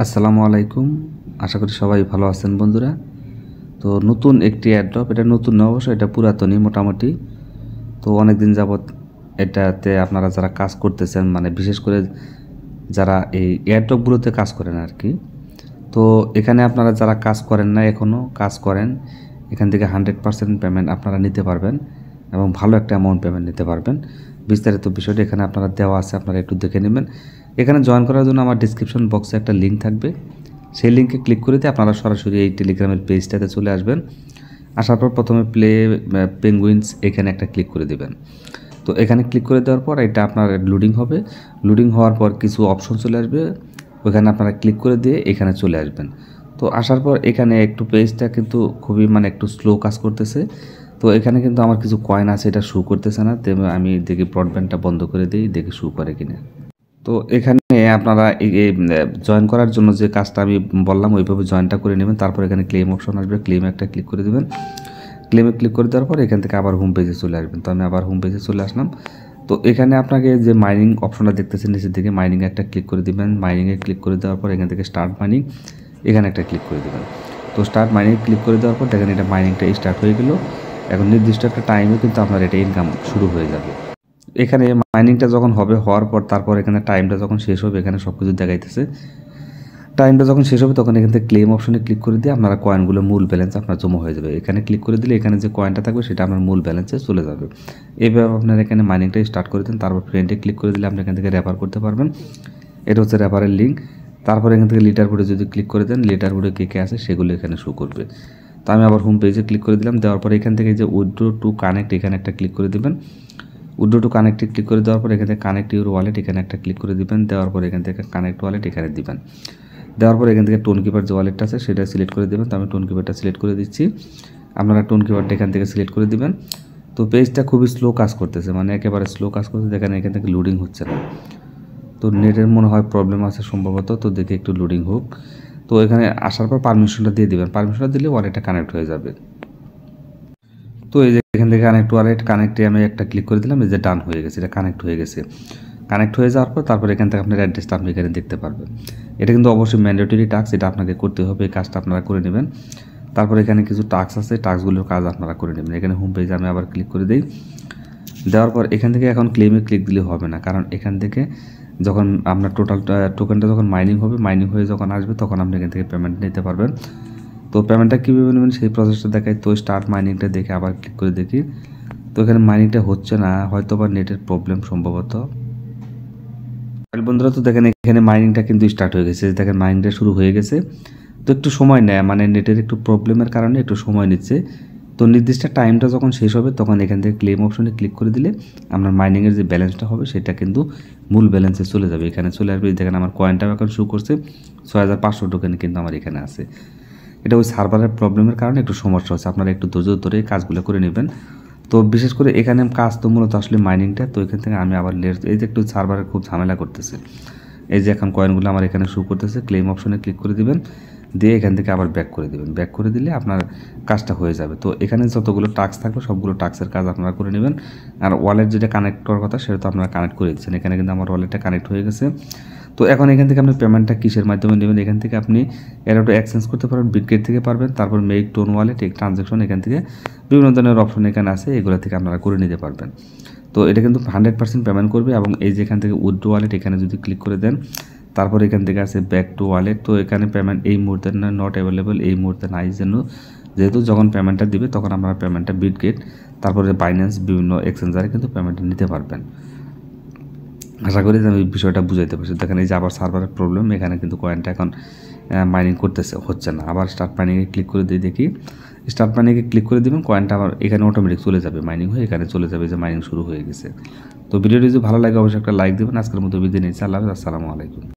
আসসালামু আলাইকুম। আশা করি সবাই ভালো আছেন বন্ধুরা। তো নতুন একটি এয়ারড্রপ, এটা নতুন না অবশ্য, এটা পুরাতনই মোটামুটি। তো অনেক দিন যাবৎ এটাতে আপনারা যারা কাজ করতেছেন, মানে বিশেষ করে যারা এই এয়ারড্রপগুলোতে কাজ করেন আর কি। তো এখানে আপনারা যারা কাজ করেন না, এখনও কাজ করেন, এখান থেকে 100% পেমেন্ট আপনারা নিতে পারবেন এবং ভালো একটা অ্যামাউন্ট পেমেন্ট নিতে পারবেন। বিস্তারিত বিষয়টা এখানে আপনারা দেওয়া আছে, আপনারা একটু দেখে নেবেন। এখানে জয়েন করার জন্য আমার ডিসক্রিপশন বক্সে একটা লিঙ্ক থাকবে, সেই লিঙ্কে ক্লিক করে দিয়ে আপনারা সরাসরি এই টেলিগ্রামের পেজটাতে চলে আসবেন। আসার পর প্রথমে প্লে পেঙ্গুইনস এখানে একটা ক্লিক করে দেবেন। তো এখানে ক্লিক করে দেওয়ার পর এটা আপনার লোডিং হবে। লোডিং হওয়ার পর কিছু অপশন চলে আসবে, ওইখানে আপনারা ক্লিক করে দিয়ে এখানে চলে আসবেন। তো আসার পর এখানে একটু পেজটা কিন্তু খুবই একটু স্লো কাজ করতেছে। তো এখানে কিন্তু আমার কিছু কয়েন আছে, এটা শু করতেছে না। তো আমি দেখি ব্রডব্যান্ডটা বন্ধ করে দিই, দেখি শু করে কিনা। তো এখানে আপনারা জয়েন করার জন্য যে কাজটা আমি বললাম ওইভাবে জয়েনটা করে নেবেন। তারপর এখানে ক্লেম অপশন আসবে, ক্লেমে একটা ক্লিক করে দেবেন। ক্লেমে ক্লিক করে দেওয়ার পর এখান থেকে আবার হোম পেজে চলে আসবেন। তো আমি আবার হোম পেজে চলে আসলাম। তো এখানে আপনাকে যে মাইনিং অপশনটা দেখতেছেন নিচের দিকে, মাইনিংয়ে একটা ক্লিক করে দেবেন। মাইনিংয়ে ক্লিক করে দেওয়ার পর এখান থেকে স্টার্ট মাইনিং এখানে একটা ক্লিক করে দেবেন। তো স্টার্ট মাইনিংয়ে ক্লিক করে দেওয়ার পর দেখেন এটা মাইনিংটা স্টার্ট হয়ে গেল। এখন নির্দিষ্ট একটা টাইমে কিন্তু আপনার এটা ইনকাম শুরু হয়ে যাবে। এখানে মাইনিংটা যখন হবে, হওয়ার পর তারপর এখানে টাইমটা যখন শেষ হবে, এখানে সব কিছু দেখাইতেছে। টাইমটা যখন শেষ হবে তখন এখান থেকে ক্লেম অপশনে ক্লিক করে দিয়ে আপনারা কয়েনগুলো মূল ব্যালেন্স আপনার জমা হয়ে যাবে। এখানে ক্লিক করে দিলে এখানে যে কয়েনটা থাকবে সেটা আপনার মূল ব্যালেন্সে চলে যাবে। এইভাবে আপনারা এখানে মাইনিংটা স্টার্ট করে দেন। তারপর ফ্রেন্ডে ক্লিক করে দিলে আপনি এখান থেকে রেফার করতে পারবেন। এটা হচ্ছে রেফারের লিঙ্ক। তারপর এখান থেকে লিটার বোর্ডে যদি ক্লিক করে দেন, লিটার বোর্ডে কে কে আছে সেগুলো এখানে শো করবে। তো আমি আবার হোম পেজে ক্লিক করে দিলাম। দেওয়ার পর এখান থেকে যে উইথড্র টু কানেক্ট এখানে একটা ক্লিক করে দেবেন। উইথড্র টু কানেক্টে ক্লিক করে দেওয়ার পর এখান থেকে কানেক্ট ইউর ওয়ালেট এখানে একটা ক্লিক করে দিবেন। দেওয়ার পর এখান থেকে কানেক্ট ওয়ালেট এখানে দিবেন। দেওয়ার পর এখান থেকে টোন কিপার যে ওয়ালেটটা আছে সেটা সিলেক্ট করে দেবেন। তো আমি টোন কিপারটা সিলেক্ট করে দিচ্ছি, আপনারা টোন কিপারটা এখান থেকে সিলেক্ট করে দিবেন। তো পেজটা খুবই স্লো কাজ করতেছে, একেবারে স্লো কাজ করতেছে। দেখেন এখান থেকে লোডিং হচ্ছে না। তো নেটের মনে হয় প্রবলেম আছে সম্ভবত। তো দেখে একটু লোডিং হোক। তো এখানে আসার পর পারমিশনটা দিয়ে দেবেন। পারমিশনটা দিলে ওয়ালেটটা কানেক্ট হয়ে যাবে। তো এই যে এখান থেকে কানেক্ট ওয়ালেট কানেক্টে আমি একটা ক্লিক করে দিলাম, এই যে ডান হয়ে গেছে, এটা কানেক্ট হয়ে গেছে। কানেক্ট হয়ে যাওয়ার পর তারপর এখান থেকে আপনার অ্যাড্রেসটা আপনি এখানে দেখতে পারবেন। এটা কিন্তু অবশ্যই ম্যান্ডেটরি টাস্ক, এটা আপনাকে করতে হবে। এই কাজটা আপনারা করে নেবেন। তারপর এখানে কিছু টাস্ক আছে, টাস্কগুলোর কাজ আপনারা করে নেবেন। এখানে হোম পেজে আমি আবার ক্লিক করে দিই। দেওয়ার পর এখান থেকে এখন ক্লেমে ক্লিক দিলে হবে না, কারণ এখান থেকে যখন আপনার টোটাল টোকেনটা যখন মাইনিং হবে, মাইনিং হয়ে যখন আসবে তখন আপনি এখান থেকে পেমেন্ট নিতে পারবেন। তো পেমেন্টটা কীভাবে নেবেন সেই প্রসেসটা দেখাই। তো স্টার্ট মাইনিংটা দেখে আবার ক্লিক করে দেখি। তো এখানে মাইনিংটা হচ্ছে না, হয়তো বা নেটের প্রবলেম সম্ভবত। বন্ধুরা তো দেখেন এখানে মাইনিংটা কিন্তু স্টার্ট হয়ে গেছে, দেখেন মাইনিংটা শুরু হয়ে গেছে। তো একটু সময় নেয়, নেটের একটু প্রবলেমের কারণে একটু সময় নিচ্ছে। তো নির্দিষ্ট টাইমটা যখন শেষ হবে তখন এখান থেকে ক্লেম অপশনে ক্লিক করে দিলে আপনার মাইনিংয়ের যে ব্যালেন্সটা হবে সেটা কিন্তু মূল ব্যালেন্সে চলে যাবে। এখানে চলে আসবে। দেখেন আমার কয়েনটাও এখন শো করছে 6500 টোকেন কিন্তু আমার এখানে আছে। এটা ওই সার্ভারের প্রবলেমের কারণে একটু সমস্যা হচ্ছে, আপনারা একটু ধৈর্য ধরে কাজগুলো করে নেবেন। তো বিশেষ করে এখানে কাজ তো মূলত আসলে মাইনিংটা। তো এখান থেকে আমি আবার এই যে একটু সার্ভারের খুব ঝামেলা করতেছে। এই যে এখন কয়েনগুলো আমার এখানে শো করতেছে, ক্লেম অপশনে ক্লিক করে দিবেন, দিয়ে এখান থেকে আবার ব্যাক করে দিবেন। ব্যাক করে দিলে আপনার কাজটা হয়ে যাবে। তো এখানে যতগুলো টাস্ক থাকবে সবগুলো টাস্কের কাজ আপনারা করে নেবেন। আর ওয়ালেট যেটা কানেক্ট করার কথা সেটা তো আপনারা কানেক্ট করে দিচ্ছেন। এখানে কিন্তু আমার ওয়ালেটটা কানেক্ট হয়ে গেছে। তো এখন এখান থেকে আপনি পেমেন্টটা কিসের মাধ্যমে নেবেন, এখান থেকে আপনি এরাটো এক্সচেঞ্জ করতে পারবেন, বিটগেট থেকে পারবেন। তারপর মেক টোন ওয়ালেট ট্রানজ্যাকশন এখান থেকে বিভিন্ন ধরনের অপশন এখানে আছে, এগুলো থেকে আপনারা করে নিতে পারবেন। তো এটা কিন্তু 100% পেমেন্ট করবে। এবং এই যে এখান থেকে উইথড্র ওয়ালেট এখানে যদি ক্লিক করে দেন, তারপর এখান থেকে আছে ব্যাক টু ওয়ালেট। তো এখানে পেমেন্ট এই মুহূর্তে নট অ্যাভেলেবল, এই মুহূর্তে নাই জন্য, যেহেতু যখন পেমেন্টটা দিবে তখন আপনারা পেমেন্টটা বিটগেট তারপরে বাইন্যান্স বিভিন্ন এক্সচেঞ্জারে কিন্তু পেমেন্টটা নিতে পারবেন। আশা করি যে আমি বিষয়টা বুঝাইতে পারছি। দেখেন এই যে আবার সার্ভারের প্রবলেম, এখানে কিন্তু কয়েনটা এখন মাইনিং হচ্ছে না। আবার স্টার্ট মাইনিংয়ে ক্লিক করে দিয়ে দেখি। স্টার্ট মাইনিংয়ে ক্লিক করে দেবেন, কয়েনটা আবার এখানে অটোমেটিক চলে যাবে, মাইনিং হয়ে এখানে চলে যাবে যে মাইনিং শুরু হয়ে গেছে। তো ভিডিওটি যদি ভালো লাগে অবশ্যই একটা লাইক দেবেন। আজকের মতো বিদায় নিচ্ছি। আল্লাহ হাফেজ, আসসালামু আলাইকুম।